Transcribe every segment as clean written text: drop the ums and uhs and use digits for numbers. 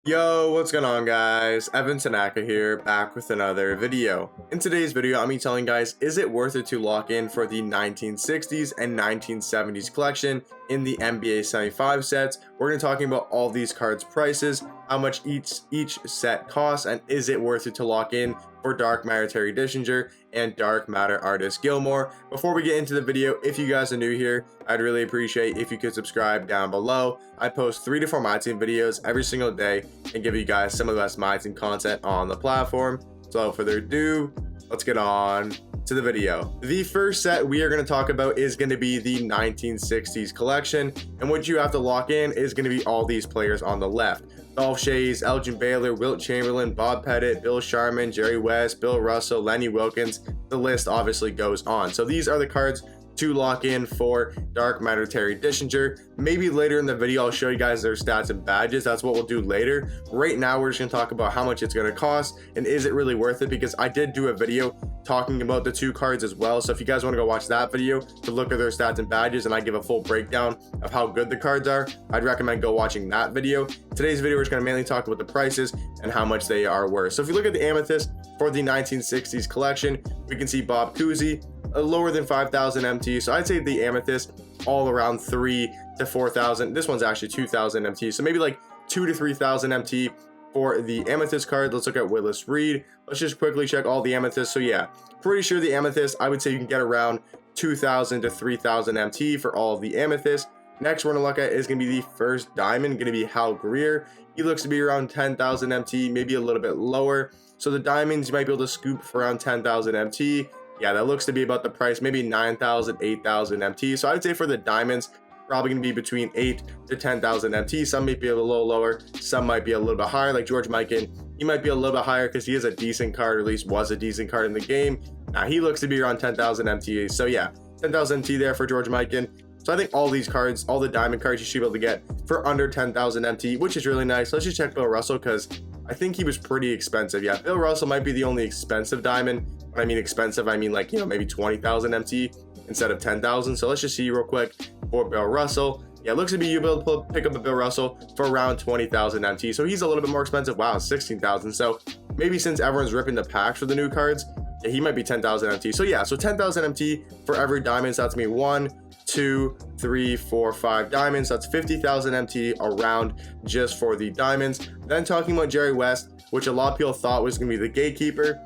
Yo, what's going on guys? Evan Tanaka here, back with another video. In today's video, I'm telling guys, is it worth it to lock in for the 1960s and 1970s collection in the NBA 75 sets? We're going to be talking about all these cards' prices, how much each set costs, and is it worth it to lock in for Dark Matter Terry Dischinger and Dark Matter Artist Gilmore. Before we get into the video, if you guys are new here, I'd really appreciate if you could subscribe down below. I post 3 to 4 Myteam videos every single day and give you guys some of the best Myteam content on the platform. So without further ado, let's get on to the video. The first set we are going to talk about is going to be the 1960s collection, and what you have to lock in is going to be all these players on the left. Dolph Schayes, Elgin Baylor, Wilt Chamberlain, Bob Pettit, Bill Sharman, Jerry West, Bill Russell, Lenny Wilkins. The list obviously goes on. So these are the cards to lock in for Dark Matter Terry Dischinger. Maybe later in the video I'll show you guys their stats and badges. That's what we'll do later. Right now we're just going to talk about how much it's going to cost and is it really worth it, because I did do a video talking about the 2 cards as well. So if you guys want to go watch that video to look at their stats and badges and I give a full breakdown of how good the cards are, I'd recommend go watching that video. Today's video we're just going to mainly talk about the prices and how much they are worth. So if you look at the Amethyst for the 1960s collection, we can see Bob Cousy, lower than 5,000 MT. So I'd say the Amethyst all around 3 to 4,000. This one's actually 2,000 MT. So maybe like 2 to 3,000 MT for the Amethyst card. Let's look at Willis Reed. Let's just quickly check all the Amethysts. So yeah, pretty sure the Amethyst, I would say you can get around 2,000 to 3,000 MT for all of the Amethyst. Next we're going to look at is going to be the first diamond, going to be Hal Greer. He looks to be around 10,000 MT, maybe a little bit lower. So the diamonds you might be able to scoop for around 10,000 MT. Yeah, that looks to be about the price, maybe 9,000, 8,000 MT. So I'd say for the diamonds, probably going to be between 8 to 10,000 MT. Some might be a little lower, some might be a little bit higher. Like George Mikan, he might be a little bit higher because he is a decent card, or at least was a decent card in the game. Now he looks to be around 10,000 MT. So yeah, 10,000 MT there for George Mikan. So I think all these cards, all the diamond cards, you should be able to get for under 10,000 MT, which is really nice. Let's just check Bill Russell because I think he was pretty expensive. Yeah, Bill Russell might be the only expensive diamond. When I mean expensive, I mean like, you know, maybe 20,000 MT instead of 10,000. So let's just see real quick for Bill Russell. Yeah, it looks to be you'll be able to pick up a Bill Russell for around 20,000 MT. So he's a little bit more expensive. Wow, 16,000. So maybe since everyone's ripping the packs for the new cards, yeah, he might be 10,000 MT. So yeah, so 10,000 MT for every diamond. So that's me 1, 2, 3, 4, 5 diamonds. That's 50,000 MT around just for the diamonds. Then talking about Jerry West, which a lot of people thought was going to be the gatekeeper.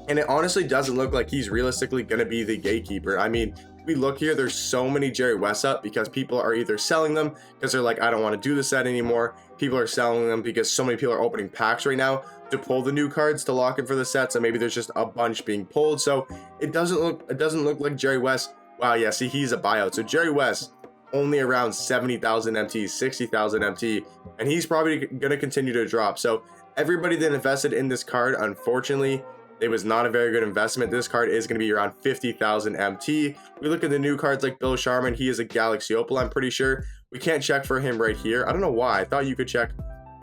And it honestly doesn't look like he's realistically going to be the gatekeeper. I mean, we look here, there's so many Jerry Wests up because people are either selling them because they're like, I don't want to do the set anymore. People are selling them because so many people are opening packs right now to pull the new cards to lock in for the set. So maybe there's just a bunch being pulled. So it doesn't look like Jerry West. Wow, yeah, see, he's a buyout. So Jerry West only around 70,000 MT, 60,000 MT, and he's probably going to continue to drop. So everybody that invested in this card, unfortunately, it was not a very good investment. This card is going to be around 50,000 MT. We look at the new cards like Bill Sharman. He is a Galaxy Opal, I'm pretty sure. We can't check for him right here. I don't know why. I thought you could check.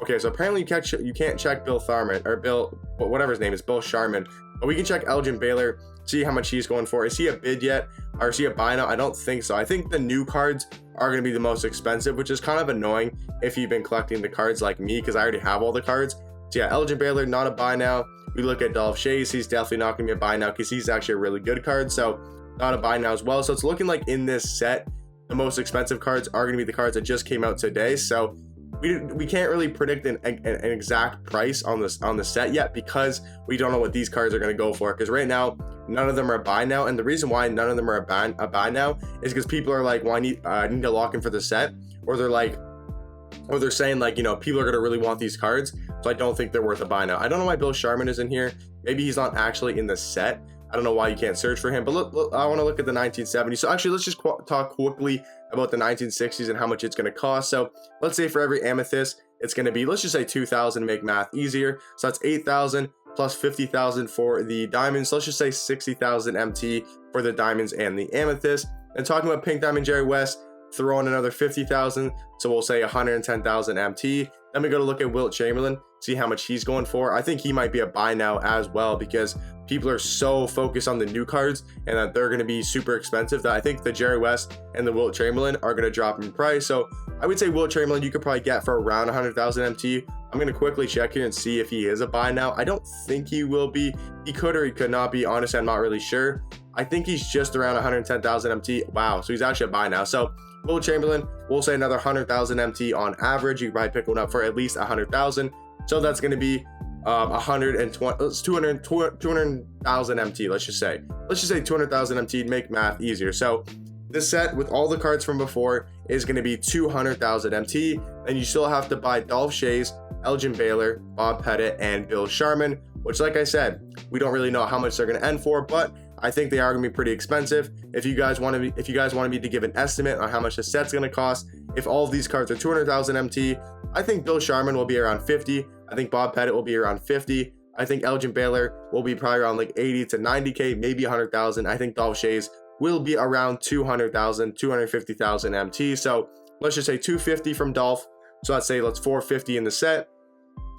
Okay, so apparently you can't check Bill Tharman, or Bill, whatever his name is, Bill Sharman. But we can check Elgin Baylor, see how much he's going for. Is he a bid yet? Or is he a buy now? I don't think so. I think the new cards are going to be the most expensive, which is kind of annoying if you've been collecting the cards like me, because I already have all the cards. So yeah, Elgin Baylor, not a buy now. We look at Dolph Schayes, he's definitely not going to be a buy now because he's actually a really good card, so not a buy now as well. So it's looking like in this set, the most expensive cards are going to be the cards that just came out today. So we can't really predict an exact price on the set yet because we don't know what these cards are going to go for. Because right now, none of them are a buy now, and the reason why none of them are a buy now is because people are like, well, I need to lock in for the set, or they're saying like, you know, people are going to really want these cards, so I don't think they're worth a buy now. I don't know why Bill Sharman is in here. Maybe he's not actually in the set. I don't know why you can't search for him, but look, I want to look at the 1970s. So actually, let's just talk quickly about the 1960s and how much it's going to cost. So let's say for every amethyst, it's going to be, let's just say 2,000 to make math easier. So that's 8,000 plus 50,000 for the diamonds. So let's just say 60,000 MT for the diamonds and the amethyst. And talking about Pink Diamond Jerry West, throw in another 50,000, so we'll say 110,000 MT. Then we go to look at Wilt Chamberlain, see how much he's going for. I think he might be a buy now as well because people are so focused on the new cards and that they're going to be super expensive that I think the Jerry West and the Wilt Chamberlain are going to drop in price. So I would say Wilt Chamberlain you could probably get for around 100,000 MT. I'm going to quickly check here and see if he is a buy now. I don't think he will be. He could or he could not be. Honestly, I'm not really sure. I think he's just around 110,000 MT. Wow, so he's actually a buy now. So Will Chamberlain, we'll say another 100,000 MT on average. You can probably pick one up for at least 100,000. So that's going to be 200,000 MT. Let's just say 200,000 MT to make math easier. So this set with all the cards from before is going to be 200,000 MT. And you still have to buy Dolph Schayes, Elgin Baylor, Bob Pettit, and Bill Sharman, which, like I said, we don't really know how much they're going to end for, but I think they are going to be pretty expensive. If you guys want me to give an estimate on how much the set's going to cost, if all of these cards are 200,000 MT, I think Bill Sharman will be around 50. I think Bob Pettit will be around 50. I think Elgin Baylor will be probably around like 80 to 90K, maybe 100,000. I think Dolph Schayes will be around 200,000, 250,000 MT. So let's just say 250 from Dolph. So let's 450 in the set.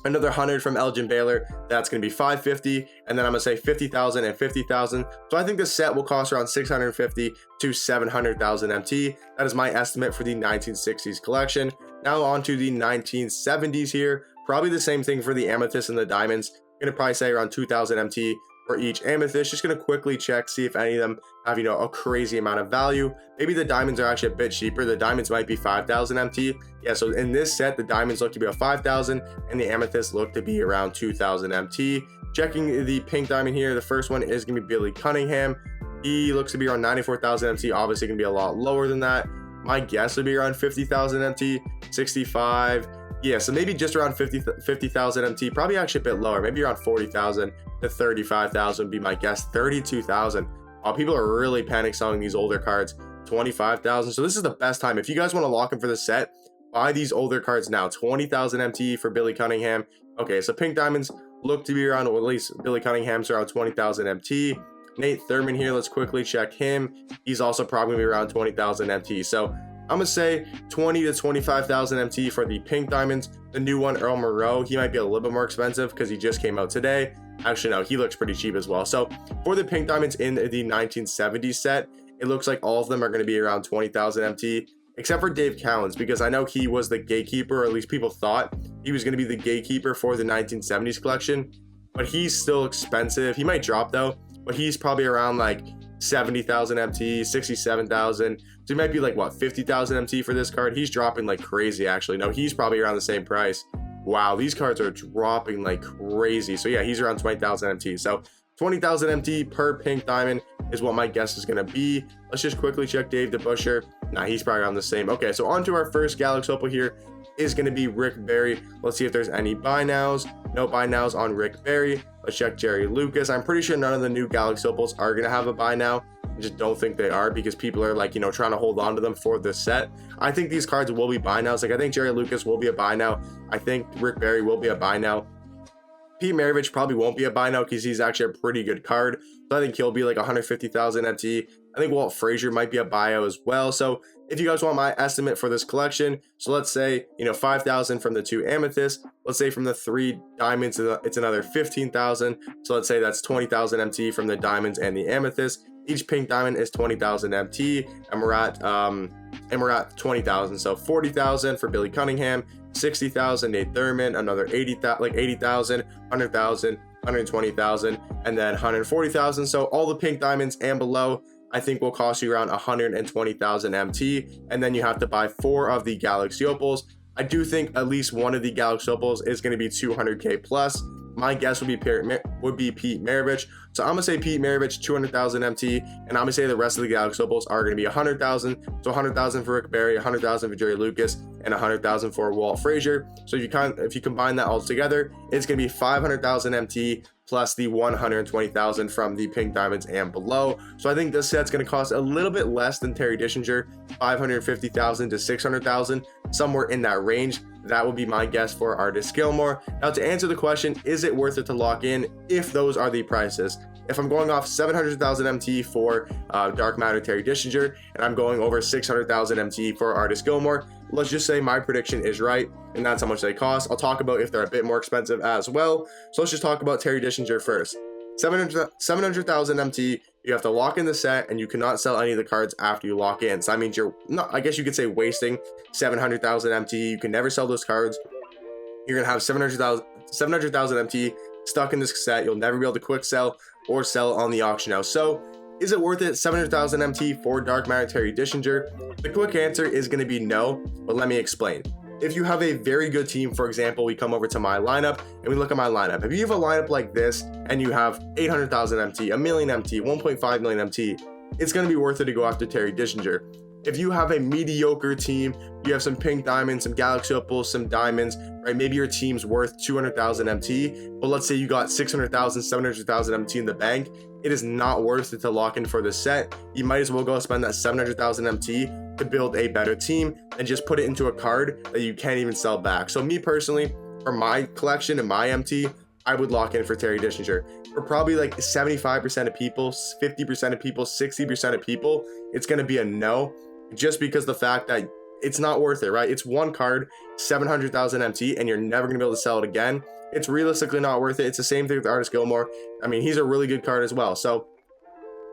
Another 100 from Elgin Baylor, that's going to be 550, and then I'm going to say 50,000 and 50,000. So I think this set will cost around 650 to 700,000 MT. That is my estimate for the 1960s collection. Now on to the 1970s here. Probably the same thing for the amethyst and the diamonds. I'm going to probably say around 2,000 MT for each amethyst. Just going to quickly check, see if any of them have, a crazy amount of value. Maybe the diamonds are actually a bit cheaper. The diamonds might be 5,000 MT. Yeah, so in this set, the diamonds look to be about 5,000 and the amethysts look to be around 2,000 MT. Checking the pink diamond here, the first one is going to be Billy Cunningham. He looks to be around 94,000 MT, obviously going to be a lot lower than that. My guess would be around 50,000 MT, 65. Yeah, so maybe just around 50,000 MT, probably actually a bit lower, maybe around 40,000 to 35,000 would be my guess. 32,000. People are really panic selling these older cards. 25,000. So this is the best time. If you guys want to lock in for the set, buy these older cards now. 20,000 MT for Billy Cunningham. Okay, so pink diamonds look to be around, or at least Billy Cunningham's around 20,000 MT. Nate Thurman here, let's quickly check him. He's also probably around 20,000 MT. So I'm gonna say 20 to 25,000 MT for the pink diamonds. The new one, Earl Monroe, he might be a little bit more expensive because he just came out today. Actually, no, he looks pretty cheap as well. So for the pink diamonds in the 1970s set, it looks like all of them are going to be around 20,000 MT, except for Dave Cowens, because I know he was the gatekeeper, or at least people thought he was going to be the gatekeeper for the 1970s collection, but he's still expensive. He might drop though, but he's probably around like 70,000 MT, 67,000. So he might be like, what, 50,000 MT for this card? He's dropping like crazy, actually. No, he's probably around the same price. Wow, these cards are dropping like crazy. So yeah, he's around 20,000 MT. So 20,000 MT per pink diamond is what my guess is going to be. Let's just quickly check Dave DeBuscher. Nah, he's probably around the same. Okay, so on to our first Galaxy Opal here is going to be Rick Barry. Let's see if there's any buy nows. No buy nows on Rick Barry. Let's check Jerry Lucas. I'm pretty sure none of the new Galaxy Opals are going to have a buy now. I just don't think they are, because people are like, trying to hold on to them for this set. I think these cards will be buy nows. Like, I think Jerry Lucas will be a buy now. I think Rick Barry will be a buy now. Pete Maravich probably won't be a buy now because he's actually a pretty good card. So I think he'll be like 150,000 MT. I think Walt Frazier might be a buyout as well. So if you guys want my estimate for this collection, so let's say, 5,000 from the 2 amethysts. Let's say from the 3 diamonds, it's another 15,000. So let's say that's 20,000 MT from the diamonds and the amethyst. Each pink diamond is 20,000 MT, and we're at 20,000. So 40,000 for Billy Cunningham, 60,000 Nate Thurman, another 80,000, 100,000, 120,000, and then 140,000. So all the pink diamonds and below, I think will cost you around 120,000 MT, and then you have to buy 4 of the Galaxy Opals. I do think at least one of the Galaxy Opals is going to be 200K plus. My guess would be Pete Maravich. So I'm gonna say Pete Maravich, 200,000 MT, and I'm gonna say the rest of the Galaxy Opals are gonna be 100,000. So 100,000 for Rick Barry, 100,000 for Jerry Lucas, and 100,000 for Walt Frazier. So if you combine that all together, it's gonna be 500,000 MT plus the 120,000 from the pink diamonds and below. So I think this set's going to cost a little bit less than Terry Dischinger, 550,000 to 600,000, somewhere in that range. That would be my guess for Artis Gilmore. Now, to answer the question, is it worth it to lock in if those are the prices? If I'm going off 700,000 MT for Dark Matter Terry Dischinger, and I'm going over 600,000 MT for Artis Gilmore, let's just say my prediction is right, and that's how much they cost. I'll talk about if they're a bit more expensive as well. So let's just talk about Terry Dischinger first. 700,000 MT, you have to lock in the set, and you cannot sell any of the cards after you lock in. So that means you're not, I guess you could say, wasting 700,000 MT. You can never sell those cards. You're gonna have 700,000 MT stuck in this set. You'll never be able to quick sell or sell on the auction house. So is it worth it? 700,000 MT for Dark Matter Terry Dishinger? The quick answer is going to be no, but let me explain. If you have a very good team, for example, we come over to my lineup and we look at my lineup. If you have a lineup like this and you have 800,000 MT, a million MT, 1.5 million MT, it's going to be worth it to go after Terry Dishinger. If you have a mediocre team, you have some pink diamonds, some galaxy opals, some diamonds, right? Maybe your team's worth 200,000 MT, but let's say you got 600,000, 700,000 MT in the bank. It is not worth it to lock in for this set. You might as well go spend that 700,000 MT to build a better team and just put it into a card that you can't even sell back. So me personally, for my collection and my MT, I would lock in for Terry Dishinger. For probably like 75% of people, 50% of people, 60% of people, it's going to be a no, just because the fact that it's not worth it, right? It's one card, 700,000 MT, and you're never going to be able to sell it again. It's realistically not worth it. It's the same thing with Artist Gilmore. I mean, he's a really good card as well. So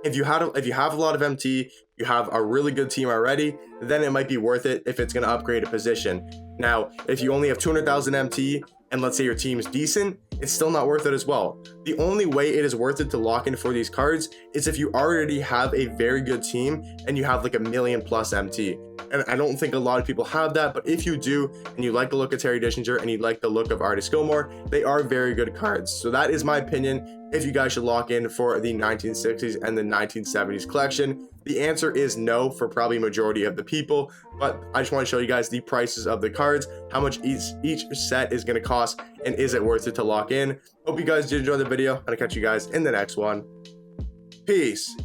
if you have a lot of MT, you have a really good team already, then it might be worth it if it's going to upgrade a position. Now, if you only have 200,000 MT and let's say your team is decent, it's still not worth it as well. The only way it is worth it to lock in for these cards is if you already have a very good team and you have like a million plus MT. And I don't think a lot of people have that, but if you do, and you like the look of Terry Dishinger and you like the look of Artist Gilmore, they are very good cards. So that is my opinion if you guys should lock in for the 1960s and the 1970s collection. The answer is no for probably majority of the people, but I just want to show you guys the prices of the cards, how much each set is going to cost, and is it worth it to lock in. Hope you guys did enjoy the video, and I'll catch you guys in the next one. Peace.